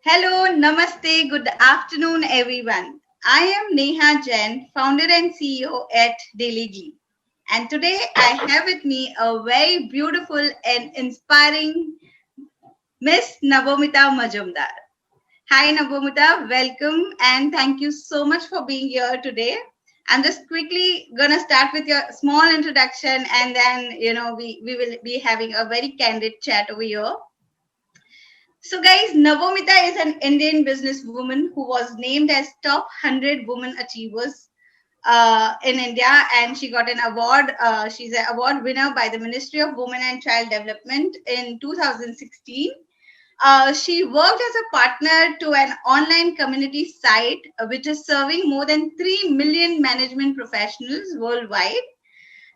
Hello, namaste, good afternoon, everyone. I am Neha Jain, founder and CEO at Daily Glee. And today I have with me a very beautiful and inspiring Miss Nabomita Mazumdar. Hi, Nabomita, welcome and thank you so much for being here today. I'm just quickly gonna start with your small introduction and then we will be having a very candid chat over here. So, guys, Navomita is an Indian businesswoman who was named as top 100 women achievers in India, and she got an award. She's an award winner by the Ministry of Women and Child Development in 2016. She worked as a partner to an online community site which is serving more than 3 million management professionals worldwide.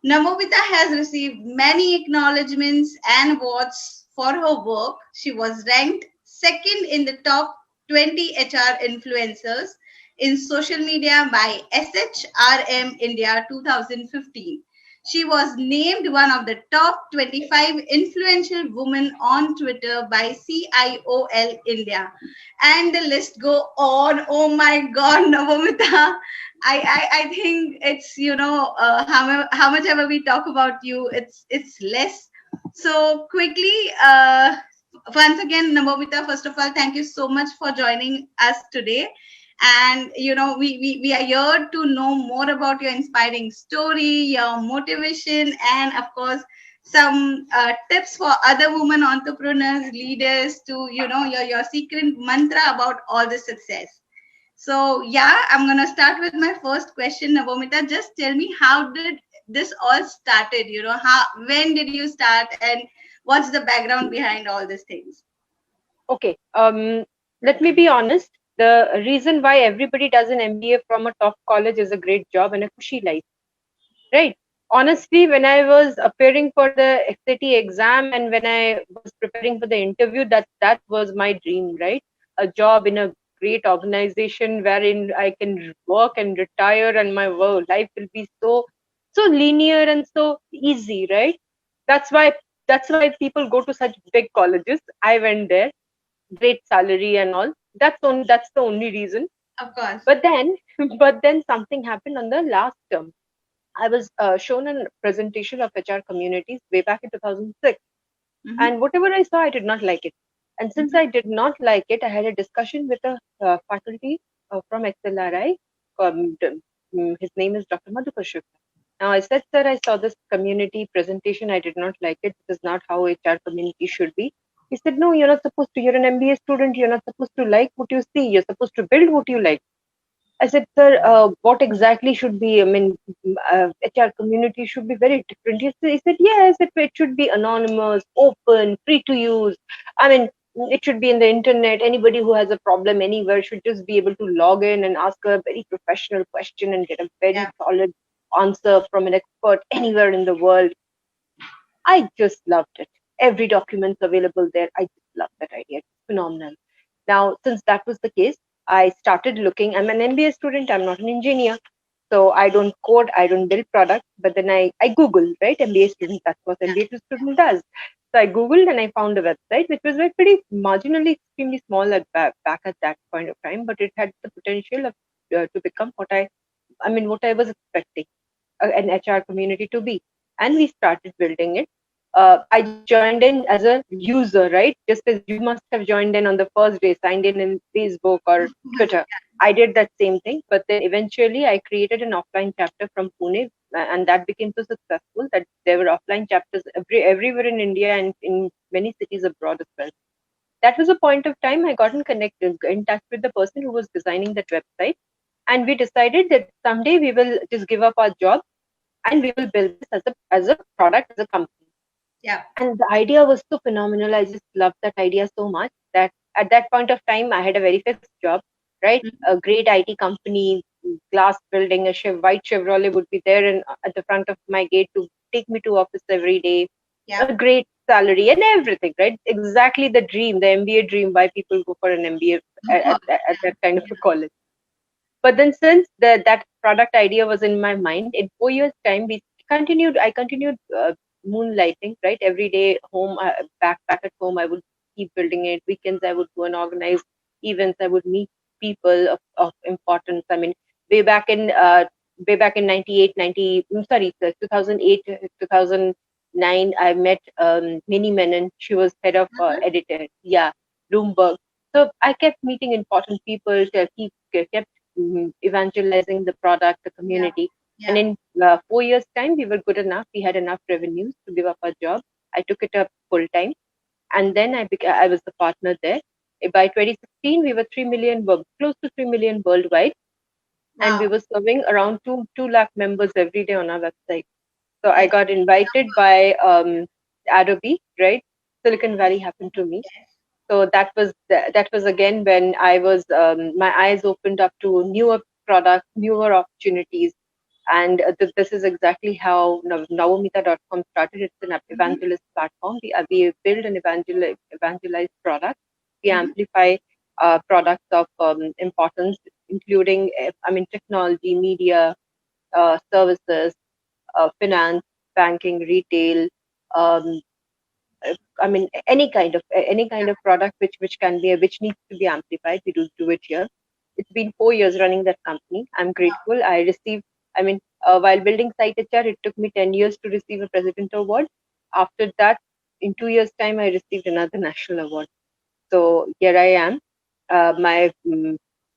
Namobita has received many acknowledgements and awards for her work. She was ranked second in the top 20 HR influencers in social media by SHRM India 2015. She was named one of the top 25 influential women on Twitter by CIOL India. And the list go on. Oh my God, Navamita. I think it's how much ever we talk about you, it's less. So quickly, once again, Navamita, first of all, thank you so much for joining us today. And we are here to know more about your inspiring story, your motivation, and of course some tips for other women entrepreneurs, leaders, to your secret mantra about all the success. So yeah, I'm gonna start with my first question, Navomita. Just tell me, how did this all started? How, when did you start, and what's the background behind all these things? Okay. Let me be honest. The reason why everybody does an MBA from a top college is a great job and a cushy life, right? Honestly, when I was appearing for the SAT exam and when I was preparing for the interview, that was my dream, right? A job in a great organization wherein I can work and retire, and my life will be so linear and so easy, right? That's why that's why people go to such big colleges. I went there, great salary and all. That's the only reason. Of course. But then but then something happened on the last term. I was shown a presentation of HR communities way back in 2006, Mm-hmm. and whatever I saw, I did not like it. And since Mm-hmm. I did not like it, I had a discussion with a faculty from XLRI. His name is Dr. Madhukar. Now I said, sir, I saw this community presentation. I did not like it. This is not how HR community should be. He said, no, you're not supposed to. You're an MBA student. You're not supposed to like what you see. You're supposed to build what you like. I said, sir, what exactly should be? I mean, HR community should be very different. He said, yes, it should be anonymous, open, free to use. I mean, it should be in the internet. Anybody who has a problem anywhere should just be able to log in and ask a very professional question and get a very Yeah. solid answer from an expert anywhere in the world. I just loved it. Every document's available there. I just love that idea. It's phenomenal. Now, since that was the case, I started looking. I'm an MBA student. I'm not an engineer. So I don't code, I don't build products. But then I Google, right? MBA student, that's what Yeah. MBA student does. So I Googled and I found a website which was very pretty marginally extremely small back at that point of time, but it had the potential of to become what I was expecting an HR community to be. And we started building it. I just joined in as a user, right? Just as you must have joined in on the first day, signed in Facebook or Twitter. I did that same thing, but then eventually I created an offline chapter from Pune, and that became so successful that there were offline chapters everywhere in India and in many cities abroad as well. That was a point of time I got in touch with the person who was designing that website, and we decided that someday we will just give up our job and we will build this as a product, as a company. Yeah. And the idea was so phenomenal. I just loved that idea so much that at that point of time, I had a very fixed job, right? Mhm. A great IT company, glass building, white Chevrolet would be there and at the front of my gate to take me to office every day, Yeah. a great salary and everything, right? Exactly the dream, the MBA dream, why people go for an MBA Of course. at that kind of a college. But then since that product idea was in my mind, in 4 years' time, I continued moonlighting, right? Every day home, back at home, I would keep building it. Weekends, I would go and organize. events. I would meet people of importance. I mean, way back in way back in 98, 90, sorry, 2008, 2009, I met Minnie Menon. She was head of Uh-huh. editor. Yeah, Bloomberg. So I kept meeting important people, kept evangelizing the product, the Yeah. community. And Yeah. in 4 years' time, we were good enough. We had enough revenues to give up our job. I took it up full time, and then I was the partner there. By 2016, we were 3 million, close to 3 million worldwide, and we Wow. were serving around 2 lakh members every day on our website. So I Yes. got invited by Adobe, right? Silicon Valley happened to me. Yes. So that was again when I was my eyes opened up to newer products, newer opportunities, and this is exactly how Navomita.com started. It's an Mm-hmm. evangelist platform. We build an evangelized product. We Mm-hmm. amplify products of importance, including, I mean, technology, media, services, finance, banking, retail, um, I mean, any kind of product which can be which needs to be amplified. We do it here. It's been 4 years running that company. I'm Wow. grateful. I received. I mean, while building Site HR, it took me 10 years to receive a President Award. After that, in 2 years' time, I received another national award. So here I am. My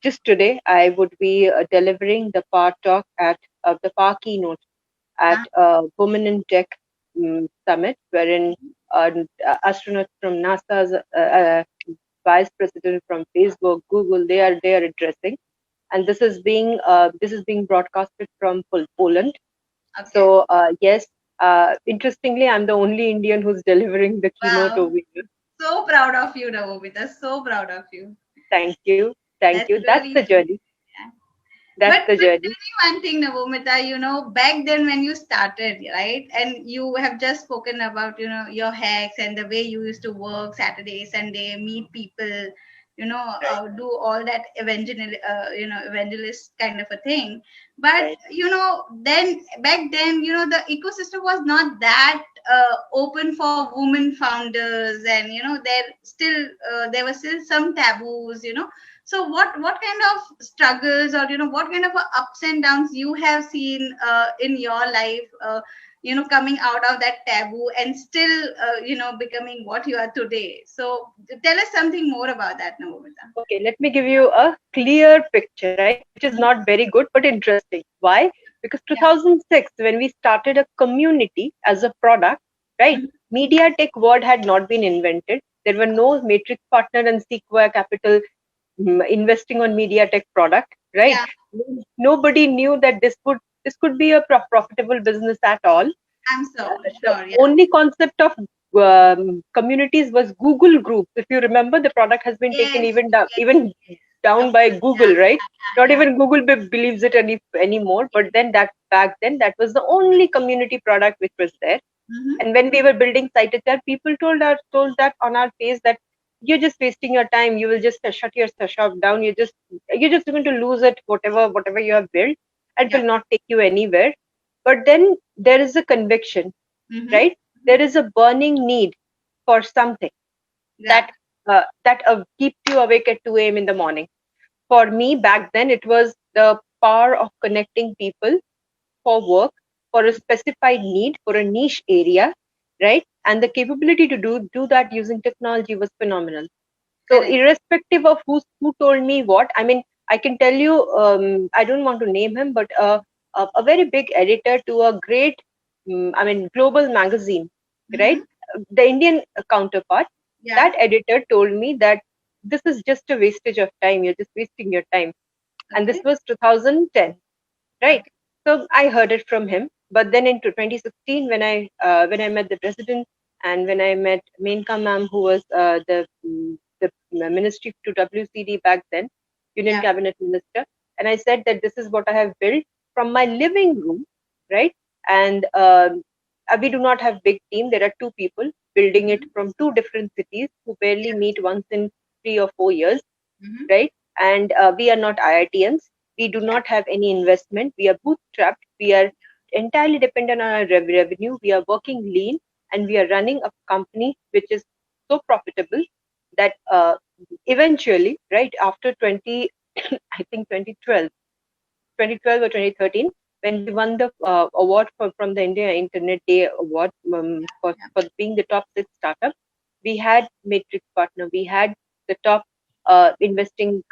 Just today, I would be delivering the PAR talk at the PAR keynote at Uh, Women in Tech Summit, wherein astronauts from NASA's vice president from Facebook, Google, they are addressing, and this is being broadcasted from Poland. okay. So yes, interestingly, I'm the only Indian who's delivering the keynote Wow. over here. So proud of you, Navomita. So proud of you. Thank you, thank That's you. That's really the nice. journey. Yeah. That's But the journey. tell me one thing, Navomita, back then when you started, right? And you have just spoken about, your hacks and the way you used to work Saturday, Sunday, meet people, Right, do all that evangelist kind of a thing. But, right, then back then, the ecosystem was not that open for women founders, and, there were still some taboos, so what kind of struggles, or what kind of ups and downs you have seen in your life, coming out of that taboo and still becoming what you are today? So tell us something more about that, Navomita. Okay, let me give you a clear picture, right? Which is not very good, but interesting. Why? Because Yeah. 2006, when we started a community as a product, right? Mhm. Media tech word had not been invented. There were no Matrix Partner and Sequoia Capital investing on media tech product, right? Yeah, Nobody knew that this could be a profitable business at all. I'm so The sure. Yeah. only concept of communities was Google groups. If you remember, the product has been taken Yes, yes, even of down by course. Google, Yeah, right? Not yeah, yeah. even Google believes it anymore. But then that back then that was the only community product which was there. Mm-hmm. And when we were building Site HR, people told that on our face that you're just wasting your time. You will just shut your shop down. You're just going to lose it. Whatever you have built, it Yeah. will not take you anywhere. But then there is a conviction, Mm-hmm. right? There is a burning need for something Yeah. that keeps you awake at 2 a.m. in the morning. For me, back then, it was the power of connecting people for work, for a specified need, for a niche area, right? And the capability to do that using technology was phenomenal. So Correct. irrespective of who told me what, I mean, I can tell you, I don't want to name him, but a very big editor to a great, I mean, global magazine, Mm-hmm. right? The Indian counterpart, Yeah. that editor told me that this is just a wastage of time. You're just wasting your time. And this Okay. was 2010, right? Okay. So I heard it from him. But then in 2016, when I met the president and when I met Menka ma'am, who was the ministry to WCD back then, Union Yeah. Cabinet Minister, and I said that this is what I have built from my living room, right? And we do not have big team. There are two people building it Mm-hmm. from two different cities who barely Yeah. meet once in 3 or 4 years, Mm-hmm. right? And we are not IITians. We do Yeah. not have any investment. We are bootstrapped. We are entirely dependent on our revenue. We are working lean, and we are running a company which is so profitable that eventually, right after 20, I think 2012 or 2013, when we won the award from the India Internet Day Award, for being the top six startup, we had Matrix Partner, we had the top investing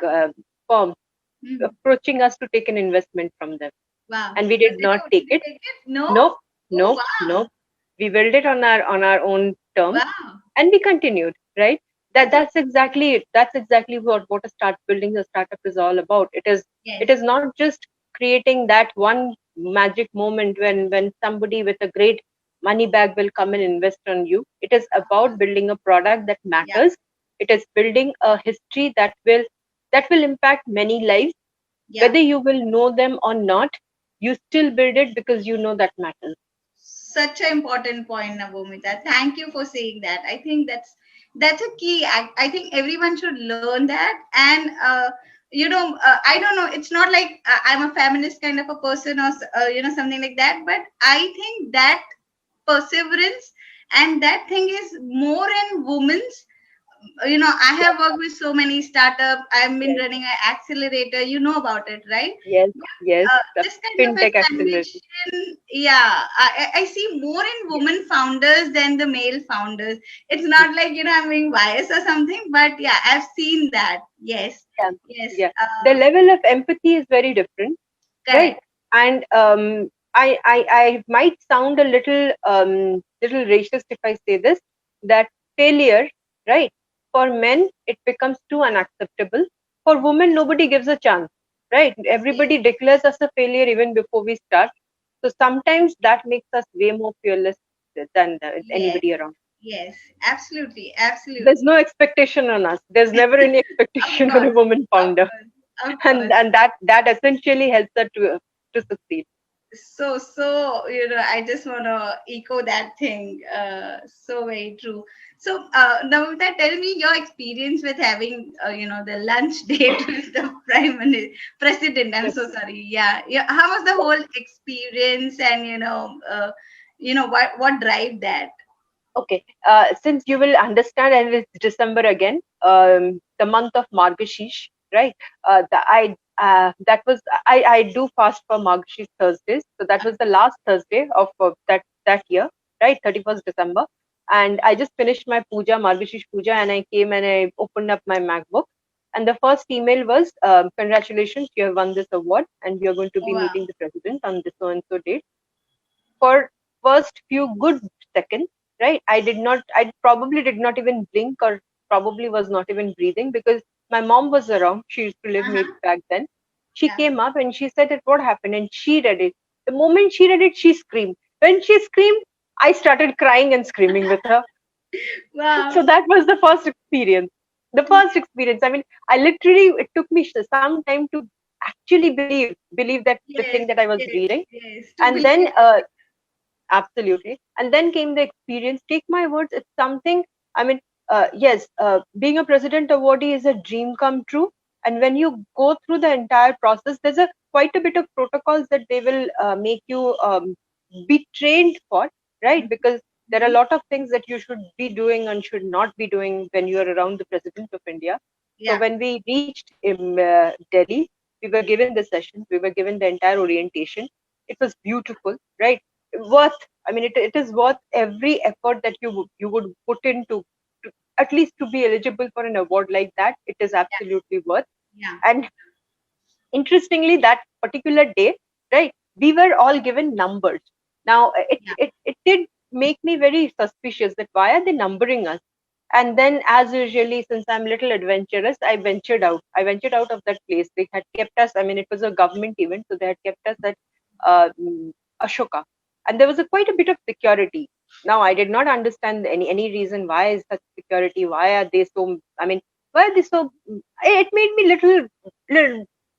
firm Mhm. approaching us to take an investment from them, Wow. and we Did did not take you it. take it? No. Nope, Oh, nope, wow. nope. We built it on our own terms, Wow. and we continued. Right. That's That's exactly it. That's exactly what a start building a startup is all about. It yes. is not just creating that one magic moment when somebody with a great money bag will come and invest on you. It is about building a product that Yeah. matters. It is building a history that will impact many lives, Yeah. whether you will know them or not. You still build it because you know that matters. Such an important point, Nabomita. Thank you for saying that. I think that's a key. I think everyone should learn that. And I don't know. It's not like I'm a feminist kind of a person, or something like that. But I think that perseverance and that thing is more in women's. I Yes, have worked with so many startups. I've been yes, running an accelerator. You know about it, right? yes, yes. The This kind of fintech acceleration. examination, yeah, I see more in Yes, women founders than the male founders. It's not like I'm being biased or something, but yeah, I've seen that. Yes, yeah, yes, yeah. The level of empathy is very different, right? correct. And I might sound a little racist if I say this, that failure, right? For men, it becomes too unacceptable. For women, nobody gives a chance, right? Yes, Everybody declares us a failure even before we start. So sometimes that makes us way more fearless than yes, anybody around. yes, absolutely, absolutely. There's no expectation on us. There's never any Of expectation on a course, woman of founder, course, of and course. that essentially helps her to succeed. So I just want to echo that thing, so very true. So Namita, tell me your experience with having the lunch date with the president. I'm so sorry. Yeah, yeah, how was the whole experience? And what drive that? Okay, since you will understand, and it's December again, the month of Margashish, right? That was I do fast for Margashish Thursdays, so that was the last Thursday of that year, right? 31st December, and I just finished my puja, Margashish puja, and I came and I opened up my MacBook, and the first email was, "Congratulations, you have won this award, and you are going to Oh, be wow. meeting the president on this so and so date." For first few good seconds, right? I probably did not even blink, or probably was not even breathing, because my mom was around. She used to live maybe Uh-huh. back then. She Yeah. came up and she said that what happened, and she read it. The moment she read it, she screamed. When she screamed, I started crying and screaming with her. So Wow. that was the first experience. The first experience. I mean, I literally, it took me some time to actually believe that the Yes, thing that I was yes, reading. yes. To And believe then it. absolutely. And then came the experience. Take my words, it's something. I mean, yes, being a president awardee is a dream come true. And when you go through the entire process, there's a quite a bit of protocols that they will make you be trained for, right? Because there are a Mhm. lot of things that you should be doing and should not be doing when you are around the president of India. So Yeah, when we reached in Delhi, we were given the sessions, we were given the entire orientation. It was beautiful, right? Worth, I mean, it is worth every effort that you would put into to, at least to be eligible for an award like that. It is yeah, absolutely worth. yeah, And interestingly, that particular day, right, we were all given numbers. Now yeah. it did make me very suspicious that why are they numbering us. And then, as usually, since I'm little adventurous, I ventured out of that place. They had kept us, I mean, it was a government event, so they had kept us at uh, mm, Ashoka, and there was quite a bit of security. Now I did not understand any reason why is such security, why are they so, I mean, why are they so, it made me little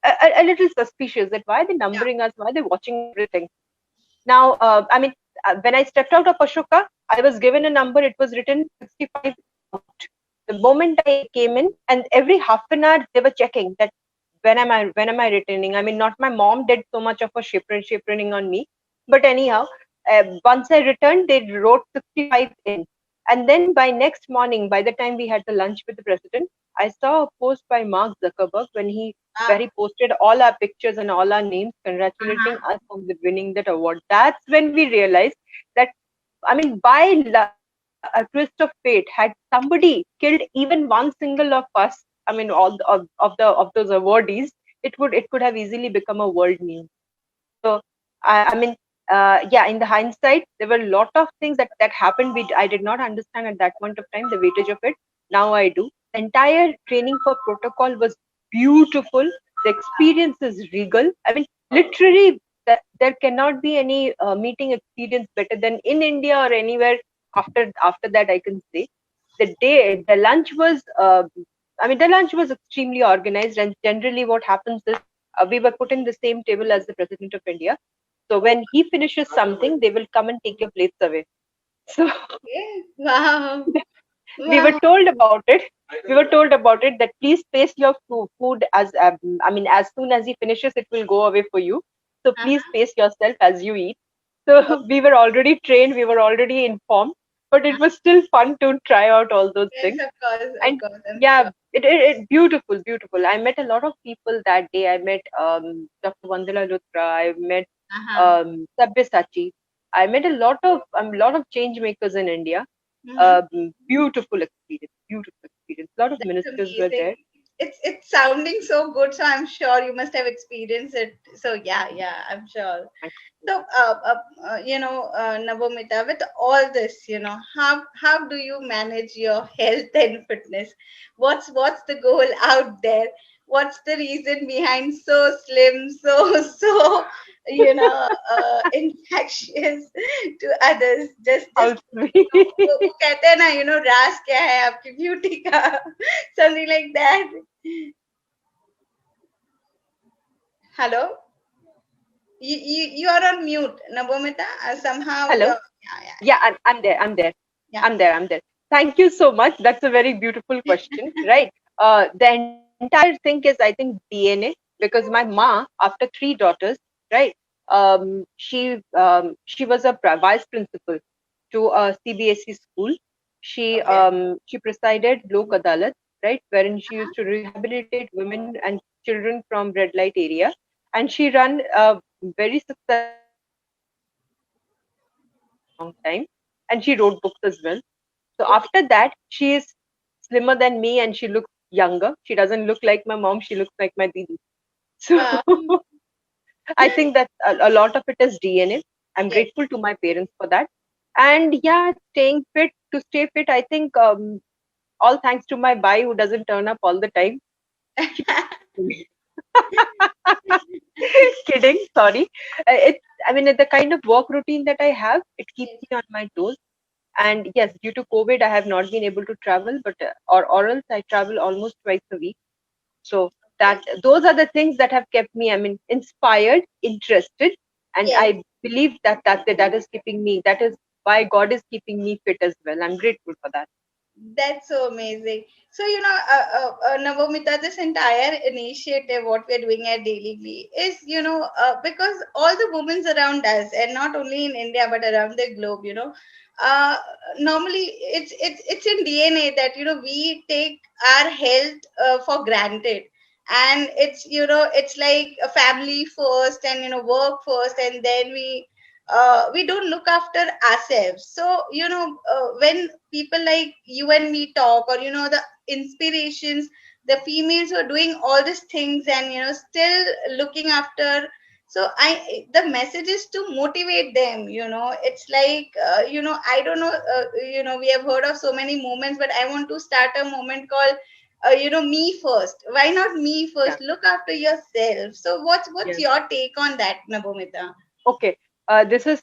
a little suspicious that why are they Yeah. numbering us, why are they watching everything. Now, I mean, when I stepped out of Ashoka, I was given a number. It was written 65 out. The moment I came in, and every half an hour they were checking that when am I returning. I mean, not my mom did so much of a chaperoning on me, but anyhow, once I returned, they wrote 65 in, And then by next morning, by the time we had the lunch with the president, I saw a post by Mark Zuckerberg where Ah, he posted all our pictures and all our names, congratulating uh-huh. us on the winning that award. That's when we realized that, I mean, by a twist of fate, had somebody killed even one single of us, I mean, of those awardees, it could have easily become a world news. So I mean, yeah, in the hindsight, there were a lot of things that happened. I did not understand at that point of time the weightage of it. Now I do. The entire training for protocol was beautiful. The experience is regal. I mean, literally, there cannot be any meeting experience better than in India or anywhere. After that, I can say the lunch was. I mean, the lunch was extremely organized, and generally, what happens is we were put in the same table as the president of India. So Oh, when he finishes something, they will come and take your plates away. So okay. Wow. we were Wow. told about it. We were told about it that please pace your food as I mean, as soon as he finishes, it will go away for you. So please Uh-huh. pace yourself as you eat. Oh, So we were already trained, we were already informed, but it was still fun to try out all those yes, things. of And course, I'm yeah, sure. it beautiful, beautiful. I met a lot of people that day. I met Dr. Vandana Luthra. I met Uh-huh. Sabyasachi. I met a lot of change makers in India. Mm-hmm. Beautiful experience, beautiful experience. A lot of That's ministers were amazing. there. It's sounding so good, so I'm sure you must have experienced it. So yeah, yeah, I'm sure. Thank So, Nabomita, with all this, how do you manage your health and fitness? What's the goal out there? What's the reason behind so slim, infectious to others? Just How sweet. वो कहते हैं ना, राज क्या है आपकी beauty का, something like that. Hello, you are on mute, Nabomita. Somehow Hello. you're, yeah, Yeah, I'm there. I'm there. yeah, I'm there. I'm there. Thank you so much. That's a very beautiful question, right? The entire thing is, I think, DNA, because my ma, after three daughters, right? She was a vice principal to a CBSE school. She okay. presided Lok Adalat, right, wherein she used to rehabilitate women and children from red light area, and she ran a very successful organization for a very long time, and she wrote books as well. So Okay. after that, she is slimmer than me and she looks younger. She doesn't look like my mom, she looks like my didi. So Wow. I think that a lot of it is DNA. I'm Yes. grateful to my parents for that. And yeah, staying fit, to stay fit, I think all thanks to my bai who doesn't turn up all the time. She kidding, sorry. I mean, the kind of work routine that I have, it keeps Yes. me on my toes. And yes, due to COVID, I have not been able to travel, but or else I travel almost twice a week. So Okay. that those are the things that have kept me, I mean, inspired, interested, and Yes. I believe that is keeping me. That is why God is keeping me fit as well. I'm grateful for that. That's so amazing. So, Navomita, this entire initiative, what we're doing at Daily Glee, is, because all the women around us, and not only in India, but around the globe, uh, normally it's in DNA that, we take our health for granted. And it's like a family first and, work first, and then we don't look after ourselves. So when people like you and me talk, or the inspirations, the females who are doing all these things and still looking after. So the message is to motivate them. It's like, I don't know, we have heard of so many movements, but I want to start a movement called, me first. Why not me Yeah, first? Look after yourself. So what's yeah. your take on that, Nabomita? Okay. This is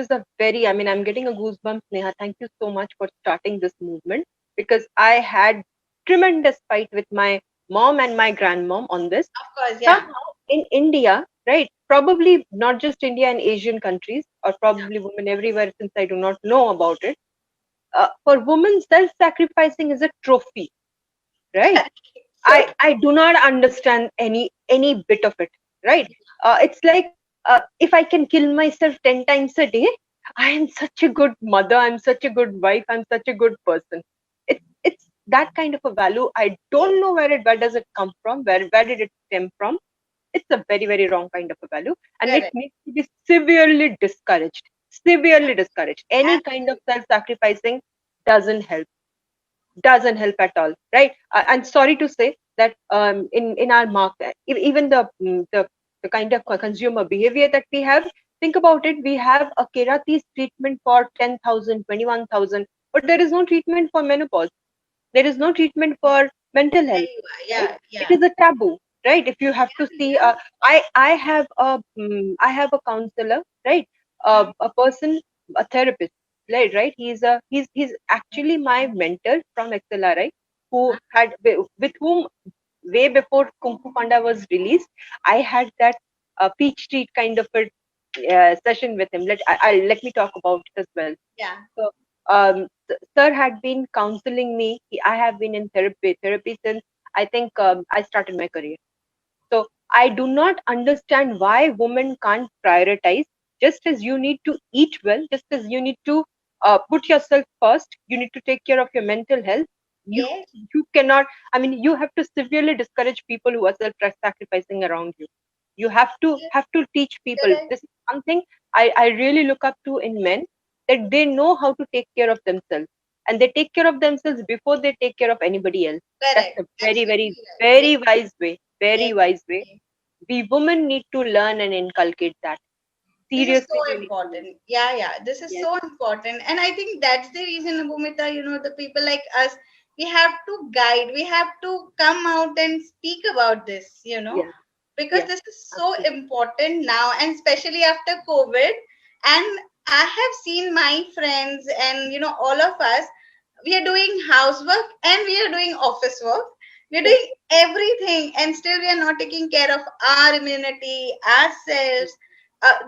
a very, I mean, I'm getting a goosebumps, Neha. Thank you so much for starting this movement, because I had tremendous fight with my mom and my grandmom on this. Of course, yeah. Somehow in India, right? Probably not just India and Asian countries, or probably women everywhere, since I do not know about it. For women, self-sacrificing is a trophy, right? So I do not understand any bit of it, right? It's like, if I can kill myself 10 times a day, I am such a good mother, I'm such a good wife, I'm such a good person. It's that kind of a value. I don't know where does it come from, where did it stem from. It's a very, very wrong kind of a value, and it Correct. needs to be severely discouraged. Severely discouraged. Any kind of Absolutely. self-sacrificing doesn't help. Doesn't help at all, right? And sorry to say that in our market, even the kind of consumer behavior that we have, think about it. We have a keratis treatment for 10,000, 21,000, but there is no treatment for menopause. There is no treatment for mental There health, you are. right? Yeah, It yeah, is a taboo, right? If you have to see, yeah. I have a counselor, right? Mm, A person, a therapist, right? He's actually my mentor from XLRI, who had with whom way before Kung Fu Panda was released, I had that peach treat kind of a session with him. Let me talk about it as well. yeah. So, sir had been counseling me. I have been in therapy since I think I started my career. So I do not understand why women can't prioritize. Just as you need to eat well, just as you need to put yourself first, you need to take care of your mental health. You Yes, you cannot. I mean, you have to severely discourage people who are self-sacrificing around you. You yes, have to teach people. correct, This is something I really look up to in men, that they know how to take care of themselves, and they take care of themselves before they take care of anybody else. That's correct. a very, very, Absolutely right. Yes, very wise way. yes. Very wise way. Yes. We women need to learn and inculcate that. This is so Seriously, we need to learn. important. Yeah, yeah. This is Yes, so important. And I think that's the reason, Bhumita, the people like us, we have to guide, we have to come out and speak about this, yes, because yes, this is so absolutely. important now, and especially after COVID. And I have seen my friends and, all of us, we are doing housework and we are doing office work. We're Yes, doing everything, and still we are not taking care of our immunity, ourselves.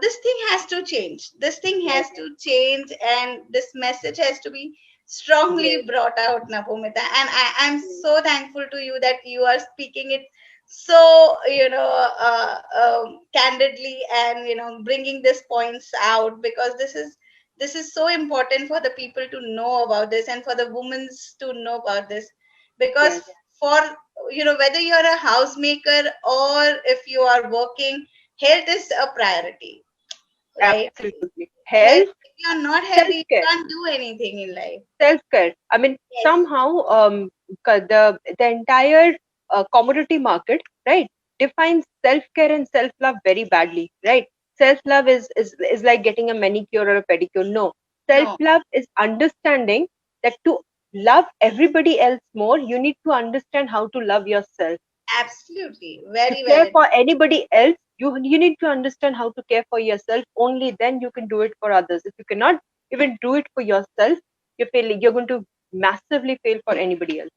This thing has to change. This thing yes, has to change, and this message has to be strongly yes, brought out, Napomita. And I'm yes, so thankful to you that you are speaking it so, candidly, and bringing these points out, because this is so important for the people to know about this, and for the women to know about this, because yes, for whether you're a housemaker or if you are working, health is a priority, right? absolutely. Health, Health, if you're not healthy, you self-care. can't do anything in life. Self-care. I mean, Yes. somehow the entire commodity market, right, defines self-care and self-love very badly, right? Self-love is like getting a manicure or a pedicure. No, No. self-love is understanding that to love everybody else more, you need to understand how to love yourself. Absolutely, To very care well. for anybody else, you need to understand how to care for yourself. Only then you can do it for others. If you cannot even do it for yourself, you're going to massively fail for anybody else.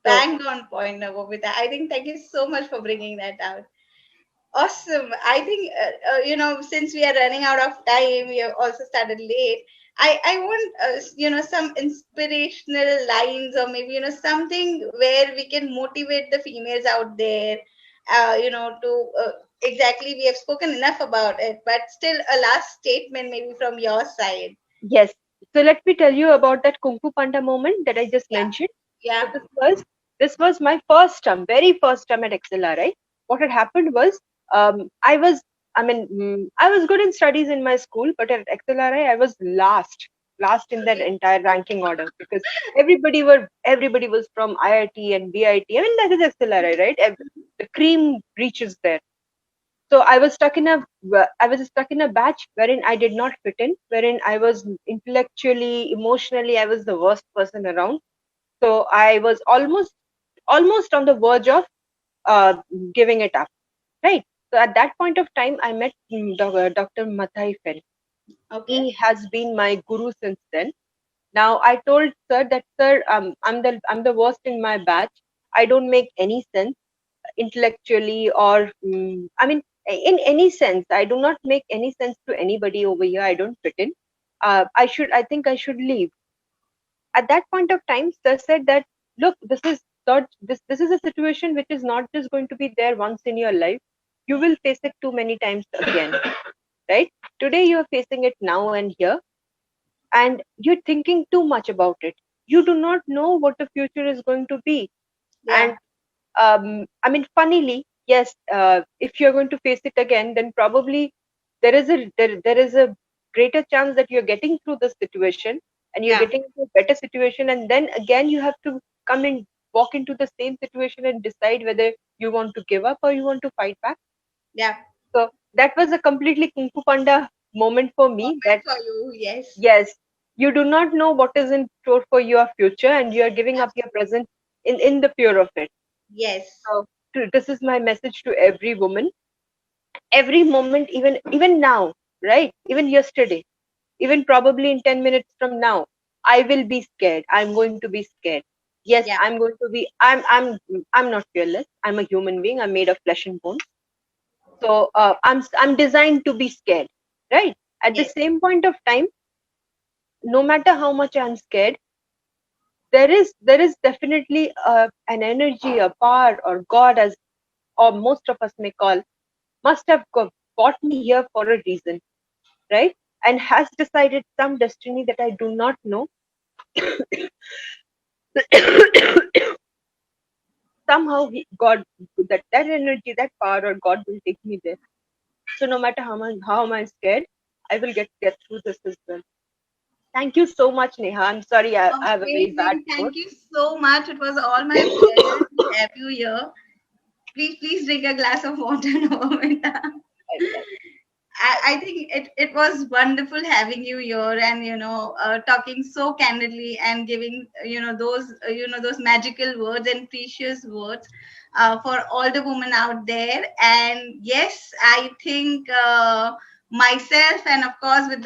So Bang on point, Navobita. I think thank you so much for bringing that out. Awesome. I think, since we are running out of time, we have also started late. I want, some inspirational lines, or maybe, something where we can motivate the females out there, to exactly, we have spoken enough about it, but still a last statement maybe from your side. yes. So let me tell you about that Kung Fu Panda moment that I just Yeah. mentioned. So Yeah. this was my first term, very first term at XLRI. What had happened was, I was, I was good in studies in my school, but at XLRI I was last in that Okay. entire ranking order, because everybody was from IIT and BIT. I mean, that is XLRI, right? The cream reaches there. So I was stuck in a batch wherein I did not fit in, wherein I was intellectually, emotionally, I was the worst person around. So I was almost on the verge of uh, giving it up, right? So at that point of time, I met Dr. Mathai Fen. Okay. He has been my guru since then. Now I told sir that, sir, I'm the worst in my batch. I don't make any sense intellectually, or I mean, in any sense. I do not make any sense to anybody over here. I don't fit in. I think I should leave. At that point of time, sir said that, look, this is a situation which is not just going to be there once in your life. You will face it too many times again. right? Today you are facing it now and here, and you're thinking too much about it. You do not know what the future is going to be. And Yeah, I mean, funnily, yes, if you're going to face it again, then probably there is a greater chance that you're getting through this situation and you're yeah, getting into a better situation, and then again you have to come and walk into the same situation and decide whether you want to give up or you want to fight back. yeah. So that was a completely Kung Fu Panda moment for me. Moment That for you. Yes, yes, you do not know what is in store for your future, and you are giving up your present in the fear of it. yes, So this is my message to every woman, every moment, even now, right? Even yesterday, even probably in 10 minutes from now, I will be scared. I'm going to be scared. Yes, yeah, I'm going to be. I'm not fearless. I'm a human being. I'm made of flesh and bones. So I'm designed to be scared, right? At the yes, same point of time, no matter how much I'm scared, there is definitely an energy, a power, or God, as or most of us may call, must have brought me here for a reason, right? And has decided some destiny that I do not know. Somehow God, that energy, that power, or God will take me there. So no matter how am I scared, I will get through this as well. Thank you so much, Neha. I'm sorry, I have a very bad amazing. throat. Thank you so much. It was all my pleasure to have you here. Please drink a glass of water, Navamita. I'll I think it was wonderful having you here and talking so candidly and giving those magical words and precious words for all the women out there. And yes, I think myself and of course with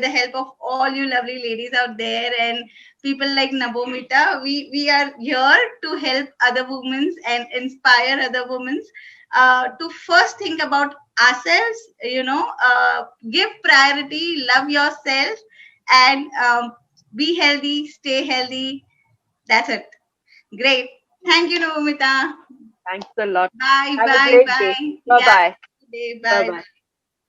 the help of all you lovely ladies out there and people like Nabomita, we are here to help other women and inspire other women to first think about ourselves, give priority, love yourself, and be healthy, stay healthy. That's it. Great. Thank you, Navamita. Thanks a lot. Bye, Have a bye, great day. bye. Bye Yeah, bye. today, Bye bye. bye.